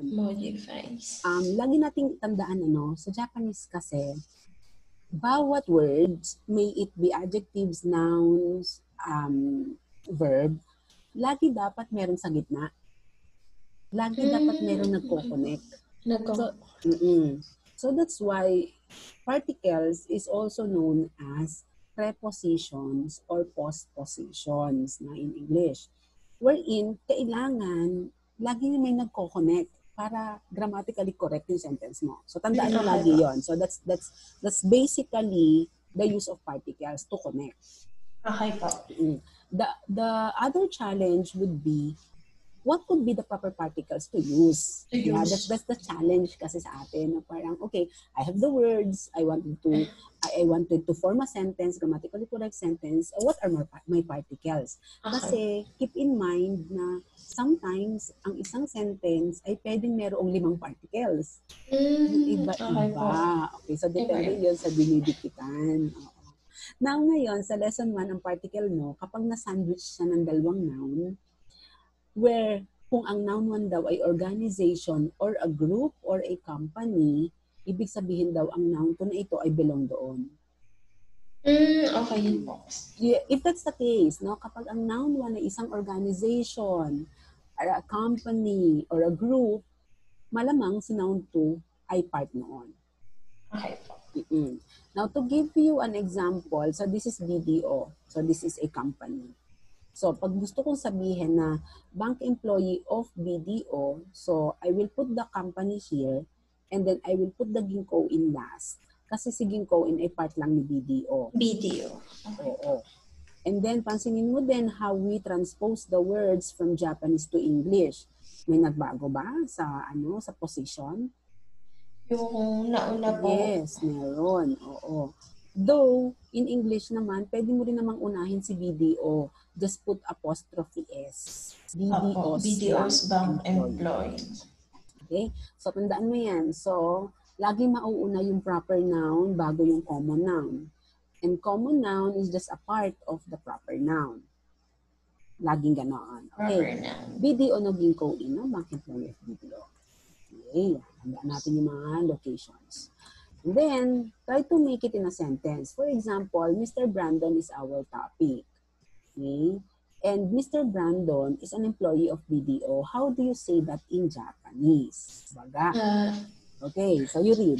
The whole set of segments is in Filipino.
Modifies. Lagi nating tandaan, sa Japanese kasi, bawat words, may it be adjectives, nouns, verb, lagi dapat meron sa gitna. Lagi dapat meron nagko-connect. So that's why particles is also known as prepositions or postpositions na in English. Wherein, kailangan, lagi may nagko-connect para grammatically correct yung sentence mo. So, tandaan mo lagi yon. So, that's basically the use of particles to connect. Okay po. The other challenge would be, what could be the proper particles to use? Yeah, that's the challenge kasi sa atin. Parang, okay, I have the words, I wanted to form a sentence, grammatically correct sentence. What are my particles? Kasi, keep in mind na sometimes, ang isang sentence ay pwedeng merong 5 particles. Iba-iba. Okay, so depende yun sa dinidikitan. Now, ngayon, sa lesson 1, ang particle mo, kapag na-sandwich siya ng 2 noun, where kung ang noun 1 daw ay organization or a group or a company, ibig sabihin daw ang noun 2 na ito ay belong doon. Okay yun po. If that's the case, kapag ang noun 1 ay isang organization, or a company, or a group, malamang si noun 2 ay part noon. Okay po. Now, to give you an example, so this is BDO. So this is a company. So, pag gusto kong sabihin na bank employee of BDO, so I will put the company here and then I will put the Ginkgo in last. Kasi si Ginkgo in ay part lang ni BDO. BDO. Okay. Oo. And then, pansinin mo din how we transpose the words from Japanese to English. May nagbago ba sa position? Yung nauna po. Yes, meron. Oo. Though, in English naman, pwede mo rin namang unahin si BDO. Just put apostrophe S. BDO's bank employee. Okay? So, tandaan mo yan. So, lagi mauuna yung proper noun bago yung common noun. And common noun is just a part of the proper noun. Laging ganoon. Okay? BDO no Ginkgo in, bank employee of BDO. Okay? Tandaan natin yung mga locations. And then, try to make it in a sentence. For example, Mr. Brandon is our topic. Okay? And Mr. Brandon is an employee of BDO. How do you say that in Japanese? Baga. Okay, so you read.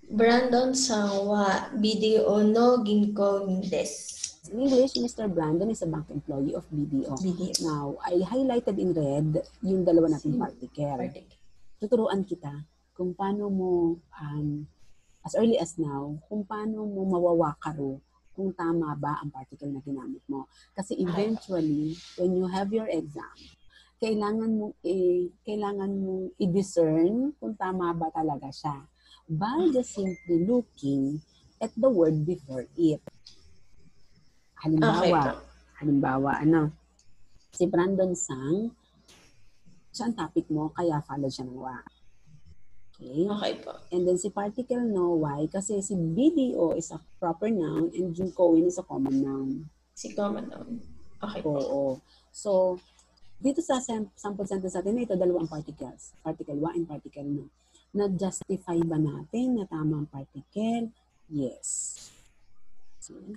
Brandon-san wa BDO no Ginkgo desu. In English, Mr. Brandon is a bank employee of BDO. Now, I highlighted in red yung dalawa nating particle. Tuturuan kita kung paano mo, as early as now, kung paano mo mawawakaro kung tama ba ang particle na ginamit mo. Kasi eventually, when you have your exam, kailangan mong i-discern kung tama ba talaga siya by just simply looking at the word before it. Halimbawa, si Brandon Sang, siya ang topic mo, kaya follow siya ng wa. Okay po. And then si particle no, why? Kasi si BDO is a proper noun and Ginkgo is a common noun. Si common noun. Okay po. Oo. So, dito sa sample sentence natin, ito dalawang particles. Particle 1 and particle no. Na-justify ba natin na tama ang particle? Yes. See?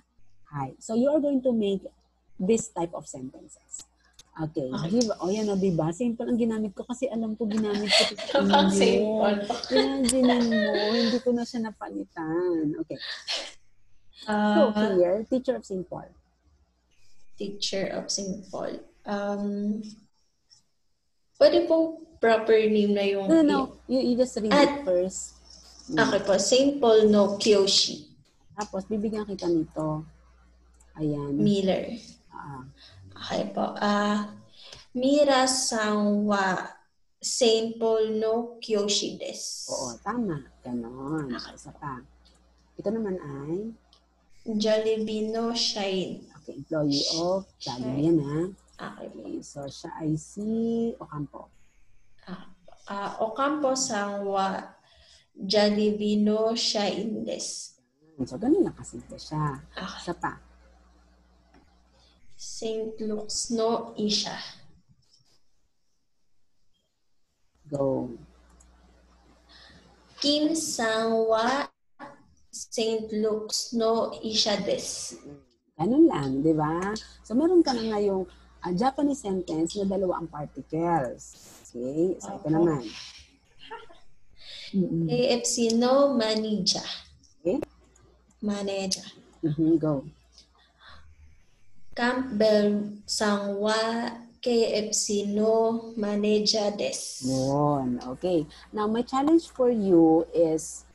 Hi. So, you are going to make this type of sentences. Okay. Yan o, diba? Simple ang ginamit ko kasi alam ko ginamit ko sa inyo. Imagine mo, hindi ko na siya napalitan. Okay. So, here, teacher of simple. Teacher of simple. Pwede po proper name na yung... No. You just read it first. Okay po. Simple no Kyoshi. Tapos, bibigyan kita nito. Ayan. Miller. Okay po. Mira-san wa simple no Kyoshi desu. Oo, tama. Ganon. Isa pa. Ito naman ay? Jollibee no Shine. Okay, employee of Jollibee yan, ha? Okay. So, siya ay si Ocampo. Ocampo-san wa Jollibee no Shine desu. So, ganun na kasimple siya. Okay. Isa pa. St. Luke's no Isha. Go. Kim sang wa Saint Luke's no isha des. Ganun lang, di ba? So, meron ka na ngayong Japanese sentence na dalawa ang particles. Okay? So, ito naman. KFC no manager. Okay? Manager. Go. Campbell sang wa KFC no manager des. Yun. Okay. Now, my challenge for you is